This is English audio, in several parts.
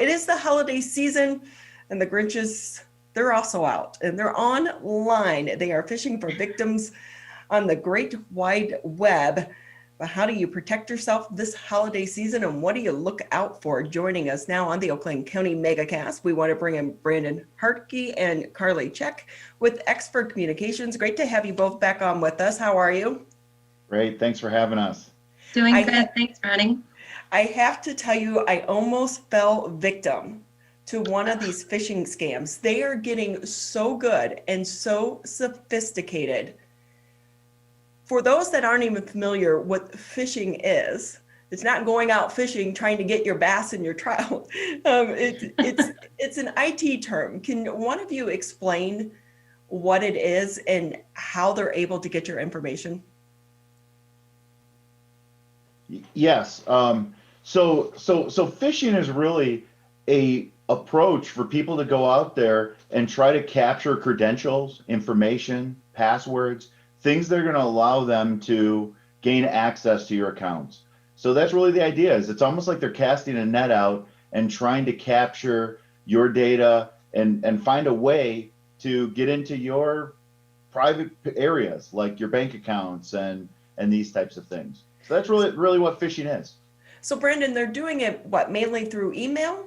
It is the holiday season, and the Grinches, they're also out, and they're online. They are fishing for victims on the great wide web. But how do you protect yourself this holiday season, and what do you look out for? Joining us now on the Oakland County MegaCast, we want to bring in Brandon Hartke and Carly Czech with XFER Communications. Great to have you both back on with us. How are you? Great. Thanks for having us. Doing good. Thanks, Ronnie. I have to tell you, I almost fell victim to one of these phishing scams. They are getting so good and so sophisticated. For those that aren't even familiar what phishing is, it's not going out fishing trying to get your bass in your trout. It's an IT term. Can one of you explain what it is and how they're able to get your information? Yes. So phishing is really a approach for people to go out there and try to capture credentials, information, passwords, things that are going to allow them to gain access to your accounts. So that's really the idea. Is it's almost like they're casting a net out and trying to capture your data and find a way to get into your private areas like your bank accounts and these types of things. So that's really what phishing is. So Brandon, they're doing it, what, mainly through email?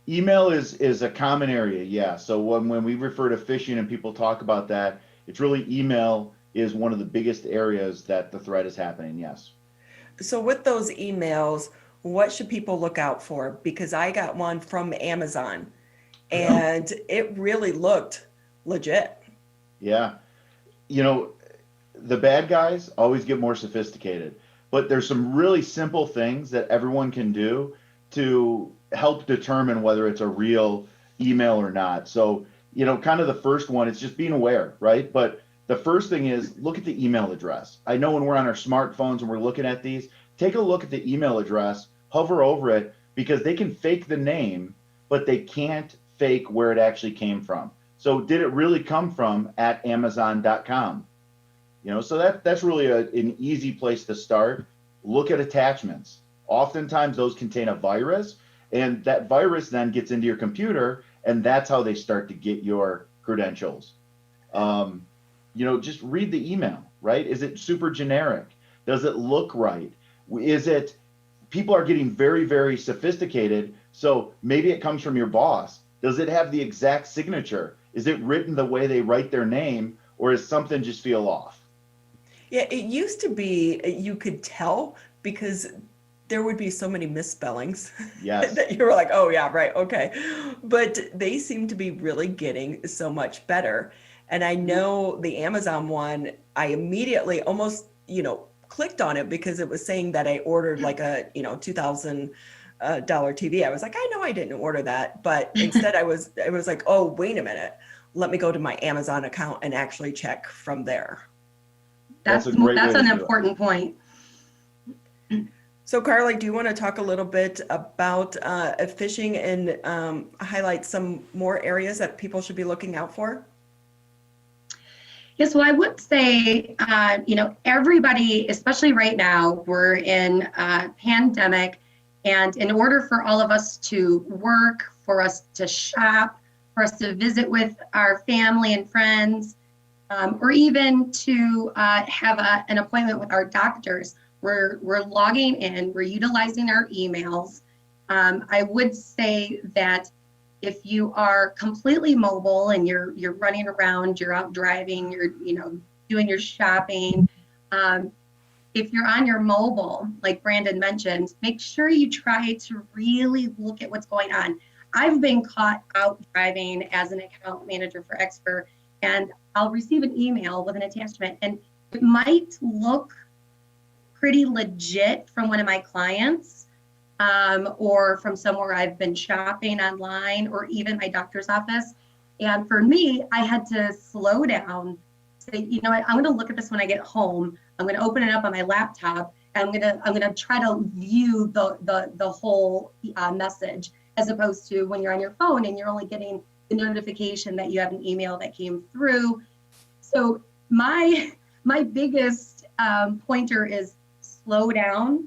Email is a common area, yeah. So when we refer to phishing and people talk about that, it's really email is one of the biggest areas that the threat is happening, yes. So with those emails, what should people look out for? Because I got one from Amazon and it really looked legit. Yeah. You know, the bad guys always get more sophisticated, but there's some really simple things that everyone can do to help determine whether it's a real email or not. So, you know, kind of the first one, it's just being aware, right? But the first thing is look at the email address. I know when we're on our smartphones and we're looking at these, take a look at the email address, hover over it, because they can fake the name, but they can't fake where it actually came from. So did it really come from at Amazon.com? You know, so that's really an easy place to start. Look at attachments. Oftentimes those contain a virus, and that virus then gets into your computer, and that's how they start to get your credentials. You know, just read the email, right? Is it super generic? Does it look right? Is it, people are getting very, very sophisticated. So maybe it comes from your boss. Does it have the exact signature? Is it written the way they write their name, or does something just feel off? Yeah, it used to be you could tell because there would be so many misspellings. Yes. That you were like, oh yeah, right, okay. But they seem to be really getting so much better. And I know the Amazon one, I immediately almost, clicked on it because it was saying that I ordered like a, $2,000 TV. I was like, I know I didn't order that, but instead I was like, oh, wait a minute, let me go to my Amazon account and actually check from there. That's an important point. So Carly, do you want to talk a little bit about phishing and highlight some more areas that people should be looking out for? Yes, well, I would say, everybody, especially right now, we're in a pandemic, and in order for all of us to work, for us to shop, for us to visit with our family and friends, or even to have an appointment with our doctors, we're logging in, we're utilizing our emails. I would say that if you are completely mobile and you're running around, you're out driving, you're doing your shopping, if you're on your mobile, like Brandon mentioned, make sure you try to really look at what's going on. I've been caught out driving as an account manager for XFER, and I'll receive an email with an attachment, and it might look pretty legit from one of my clients, or from somewhere I've been shopping online, or even my doctor's office. And for me, I had to slow down, say, you know what, I'm going to look at this when I get home. I'm going to open it up on my laptop, and I'm going to try to view the whole message, as opposed to when you're on your phone and you're only getting the notification that you have an email that came through. So my biggest pointer is slow down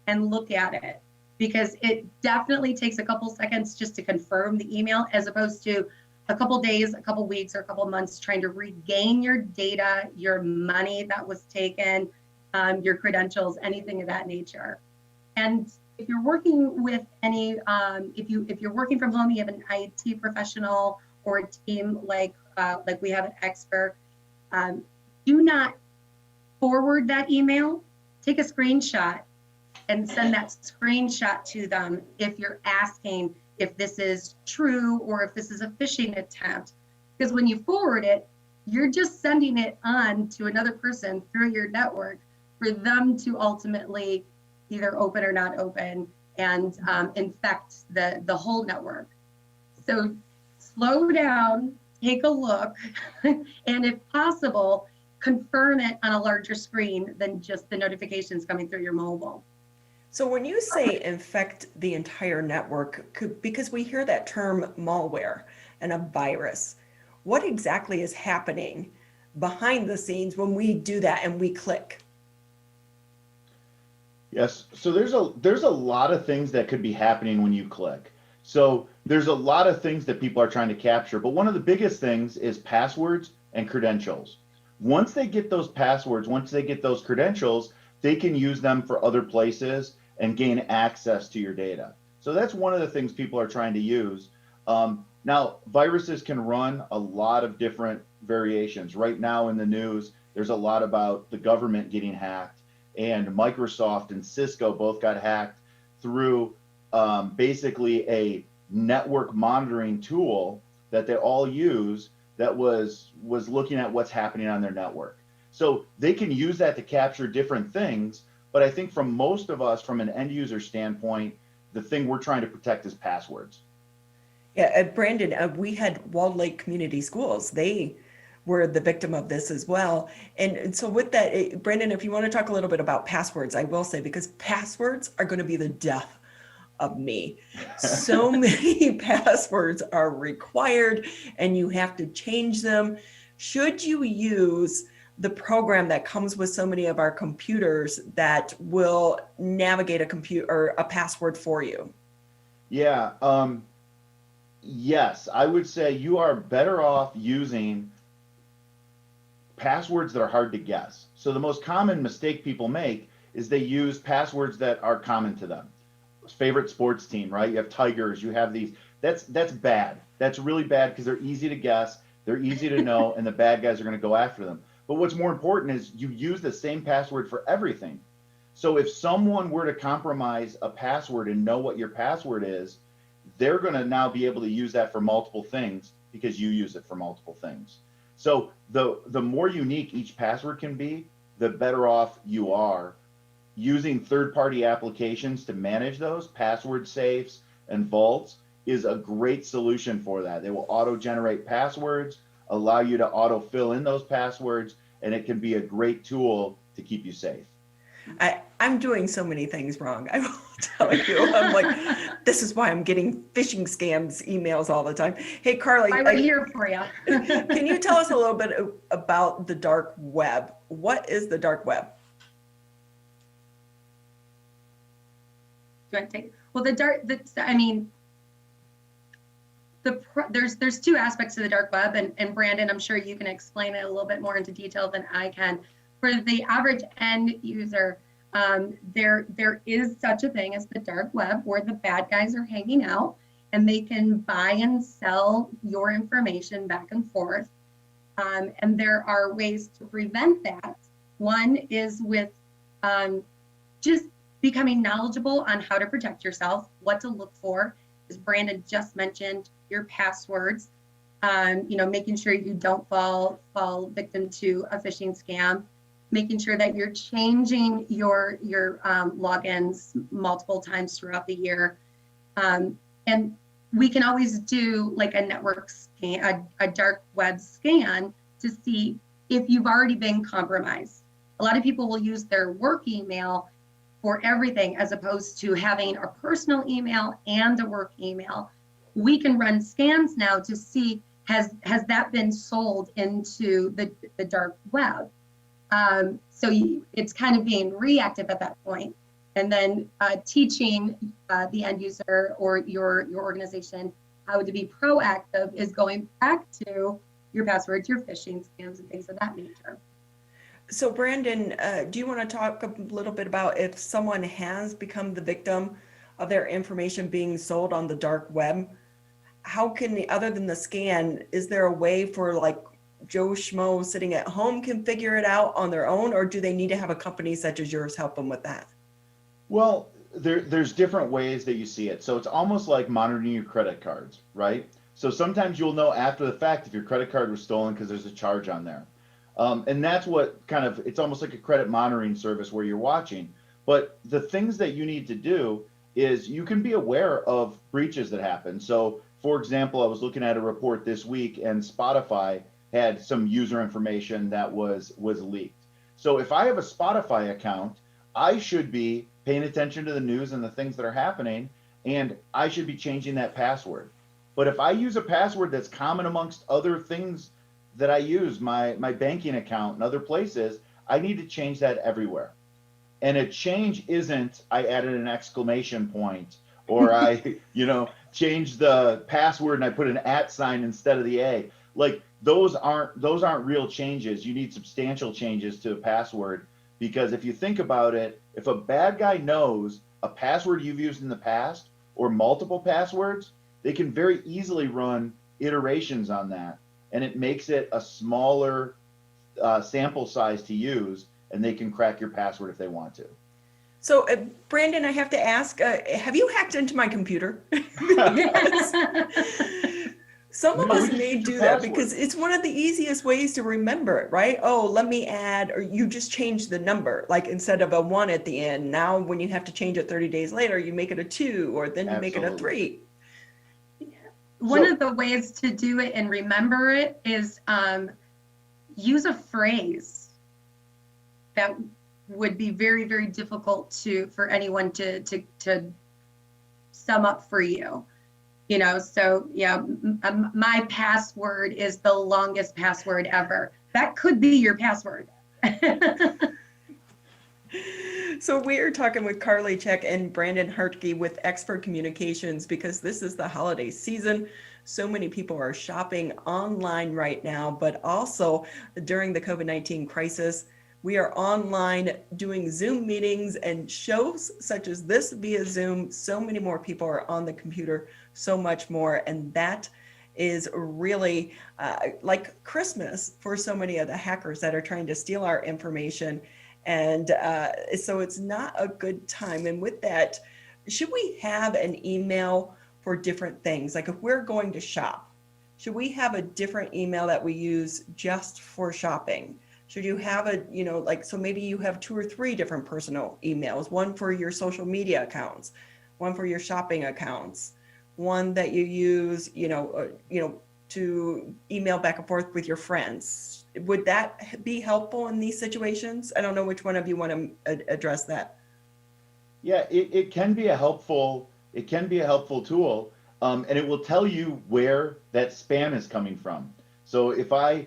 and look at it. because it definitely takes a couple seconds just to confirm the email, as opposed to a couple days, a couple weeks, or a couple months trying to regain your data, your money that was taken, your credentials, anything of that nature. And if you're working with any, if you're working from home, you have an IT professional or a team like we have at XFER, do not forward that email. Take a screenshot and send that screenshot to them if you're asking if this is true or if this is a phishing attempt. Because when you forward it, you're just sending it on to another person through your network for them to ultimately either open or not open and infect the whole network. So slow down, take a look, and if possible, confirm it on a larger screen than just the notifications coming through your mobile. So when you say infect the entire network, because we hear that term malware and a virus, what exactly is happening behind the scenes when we do that and we click? Yes, so there's a lot of things that could be happening when you click. So there's a lot of things that people are trying to capture, but one of the biggest things is passwords and credentials. Once they get those passwords, once they get those credentials, they can use them for other places and gain access to your data. So that's one of the things people are trying to use. Now, viruses can run a lot of different variations. Right now in the news, there's a lot about the government getting hacked, and Microsoft and Cisco both got hacked through basically a network monitoring tool that they all use that was looking at what's happening on their network. So they can use that to capture different things, but I think from most of us, from an end user standpoint, the thing we're trying to protect is passwords. Yeah, Brandon, we had Walled Lake Community Schools. They were the victim of this as well. And so with that, Brandon, if you want to talk a little bit about passwords, I will say, because passwords are going to be the death of me. So many passwords are required and you have to change them. Should you use the program that comes with so many of our computers that will navigate a computer or a password for you? Yeah, yes, I would say you are better off using passwords that are hard to guess. So the most common mistake people make is they use passwords that are common to them. Favorite sports team, right? You have Tigers, you have these. That's bad. That's really bad because they're easy to guess, they're easy to know, and the bad guys are going to go after them. But what's more important is you use the same password for everything. So if someone were to compromise a password and know what your password is, they're going to now be able to use that for multiple things because you use it for multiple things. So the more unique each password can be, the better off you are. Using third-party applications to manage those, password safes and vaults, is a great solution for that. They will auto-generate passwords, allow you to auto-fill in those passwords, and it can be a great tool to keep you safe. I'm doing so many things wrong. I will tell you. I'm like, this is why I'm getting phishing scams emails all the time. Hey, Carly. I'm here for you. Can you tell us a little bit about the dark web? What is the dark web? Do I take? Well, there's two aspects to the dark web, and Brandon, I'm sure you can explain it a little bit more into detail than I can. For the average end user, there is such a thing as the dark web, where the bad guys are hanging out and they can buy and sell your information back and forth. And there are ways to prevent that. One is with just becoming knowledgeable on how to protect yourself, what to look for, as Brandon just mentioned, your passwords, making sure you don't fall victim to a phishing scam, making sure that you're changing your logins multiple times throughout the year. And we can always do like a network scan, a dark web scan to see if you've already been compromised. A lot of people will use their work email for everything, as opposed to having a personal email and a work email. We can run scans now to see, has that been sold into the dark web? So it's kind of being reactive at that point. and then teaching the end user or your organization how to be proactive is going back to your passwords, your phishing scams, and things of that nature. So Brandon, do you want to talk a little bit about if someone has become the victim of their information being sold on the dark web? How can, other than the scan, is there a way for like Joe Schmo sitting at home can figure it out on their own, or do they need to have a company such as yours help them with that? Well, there's different ways that you see it. So it's almost like monitoring your credit cards, right? So sometimes you'll know after the fact if your credit card was stolen because there's a charge on there. And that's what kind of, it's almost like a credit monitoring service where you're watching. But the things that you need to do is you can be aware of breaches that happen. So for example, I was looking at a report this week and Spotify had some user information that was leaked. So if I have a Spotify account, I should be paying attention to the news and the things that are happening, and I should be changing that password. But if I use a password that's common amongst other things that I use, my banking account and other places, I need to change that everywhere. And a change isn't I added an exclamation point or I, changed the password and I put an @ sign instead of the A. Like those aren't real changes. You need substantial changes to a password, because if you think about it, if a bad guy knows a password you've used in the past or multiple passwords, they can very easily run iterations on that. And it makes it a smaller sample size to use, and they can crack your password if they want to. So Brandon, I have to ask, have you hacked into my computer? Some of us may do that because it's one of the easiest ways to remember it, right? Oh, let me add, or you just change the number, like instead of a 1 at the end. Now, when you have to change it 30 days later, you make it a 2, or then you make it a 3. One of the ways to do it and remember it is use a phrase that would be very, very difficult for anyone to sum up for you. So yeah, my password is the longest password ever. That could be your password. So we are talking with Carly Czech and Brandon Hartke with XFER Communications, because this is the holiday season. So many people are shopping online right now, but also during the COVID-19 crisis, we are online doing Zoom meetings and shows such as this via Zoom. So many more people are on the computer, so much more. And that is really like Christmas for so many of the hackers that are trying to steal our information. And so it's not a good time. And with that, should we have an email for different things? Like if we're going to shop, should we have a different email that we use just for shopping? Should you have so maybe you have 2 or 3 different personal emails, one for your social media accounts, one for your shopping accounts, one that you use, to email back and forth with your friends. Would that be helpful in these situations? I don't know which one of you want to address that. Yeah, it can be a helpful tool, and it will tell you where that spam is coming from. So if I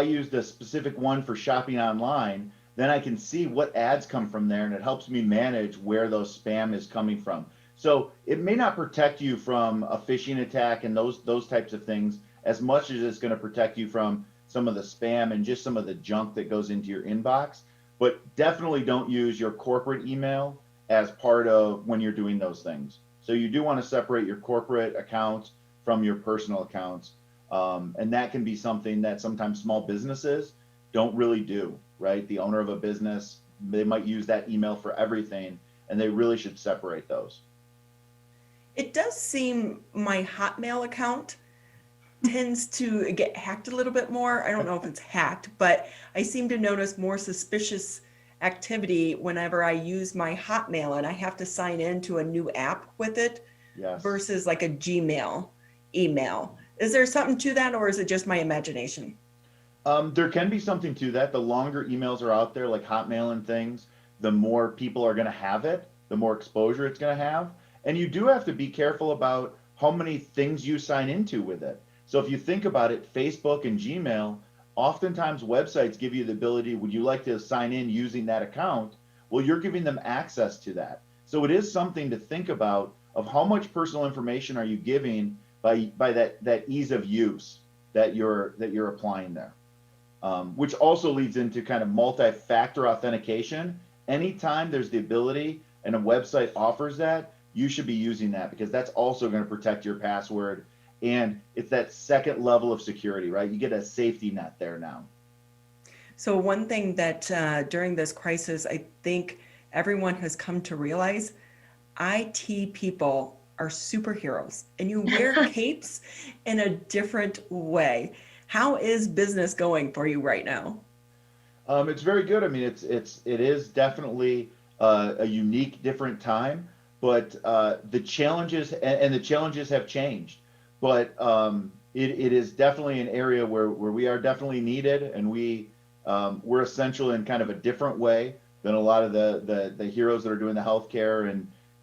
used a specific one for shopping online, then I can see what ads come from there, and it helps me manage where those spam is coming from. So it may not protect you from a phishing attack and those types of things as much as it's going to protect you from some of the spam and just some of the junk that goes into your inbox. But definitely don't use your corporate email as part of when you're doing those things. So you do want to separate your corporate accounts from your personal accounts. And that can be something that sometimes small businesses don't really do, right? The owner of a business, they might use that email for everything, and they really should separate those. It does seem my Hotmail account tends to get hacked a little bit more. I don't know if it's hacked, but I seem to notice more suspicious activity whenever I use my Hotmail and I have to sign into a new app with it. Yes. Versus like a Gmail email. Is there something to that, or is it just my imagination? There can be something to that. The longer emails are out there, like Hotmail and things, the more people are going to have it, the more exposure it's going to have. And you do have to be careful about how many things you sign into with it. So if you think about it, Facebook and Gmail, oftentimes websites give you the ability, would you like to sign in using that account? Well, you're giving them access to that. So it is something to think about of how much personal information are you giving by that ease of use that you're applying there. Which also leads into kind of multi-factor authentication. Anytime there's the ability and a website offers that, you should be using that, because that's also going to protect your password. And it's that second level of security, right? You get a safety net there now. So one thing that during this crisis, I think everyone has come to realize, IT people are superheroes, and you wear capes in a different way. How is business going for you right now? It's very good. I mean, it is definitely a unique, different time, but the challenges and the challenges have changed. But it is definitely an area where we are definitely needed, and we're essential in kind of a different way than a lot of the heroes that are doing the healthcare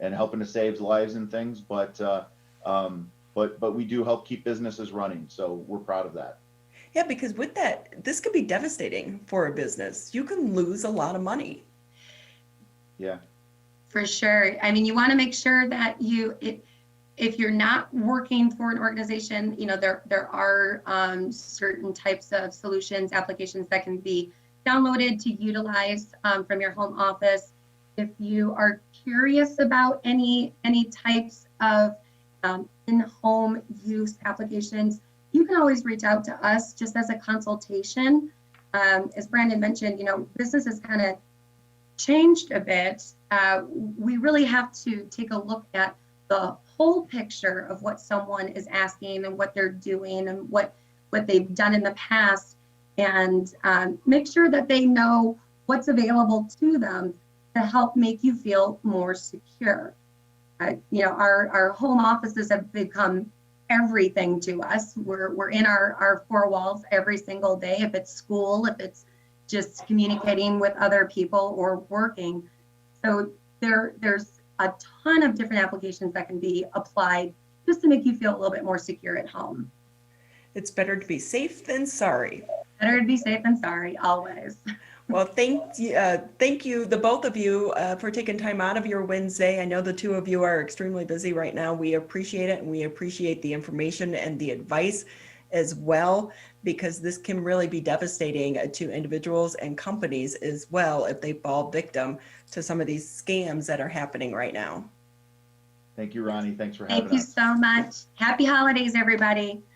and helping to save lives and things. But we do help keep businesses running, so we're proud of that. Yeah, because with that, this could be devastating for a business. You can lose a lot of money. Yeah. For sure. I mean, you want to make sure that if you're not working for an organization, there are certain types of solutions, applications that can be downloaded to utilize from your home office. If you are curious about any types of in-home use applications, you can always reach out to us just as a consultation. As Brandon mentioned, business has kind of changed a bit. We really have to take a look at the whole picture of what someone is asking and what they're doing and what they've done in the past, and make sure that they know what's available to them to help make you feel more secure. Our home offices have become everything to us. We're in our four walls every single day, if it's school, if it's just communicating with other people or working. So there's a ton of different applications that can be applied just to make you feel a little bit more secure at home. It's better to be safe than sorry. Better to be safe than sorry, always. Well, thank you, the both of you, for taking time out of your Wednesday. I know the two of you are extremely busy right now. We appreciate it, and we appreciate the information and the advice as well, because this can really be devastating to individuals and companies as well if they fall victim to some of these scams that are happening right now. Thank you, Ronnie. Thanks for having us. Thank you so much. Happy holidays, everybody.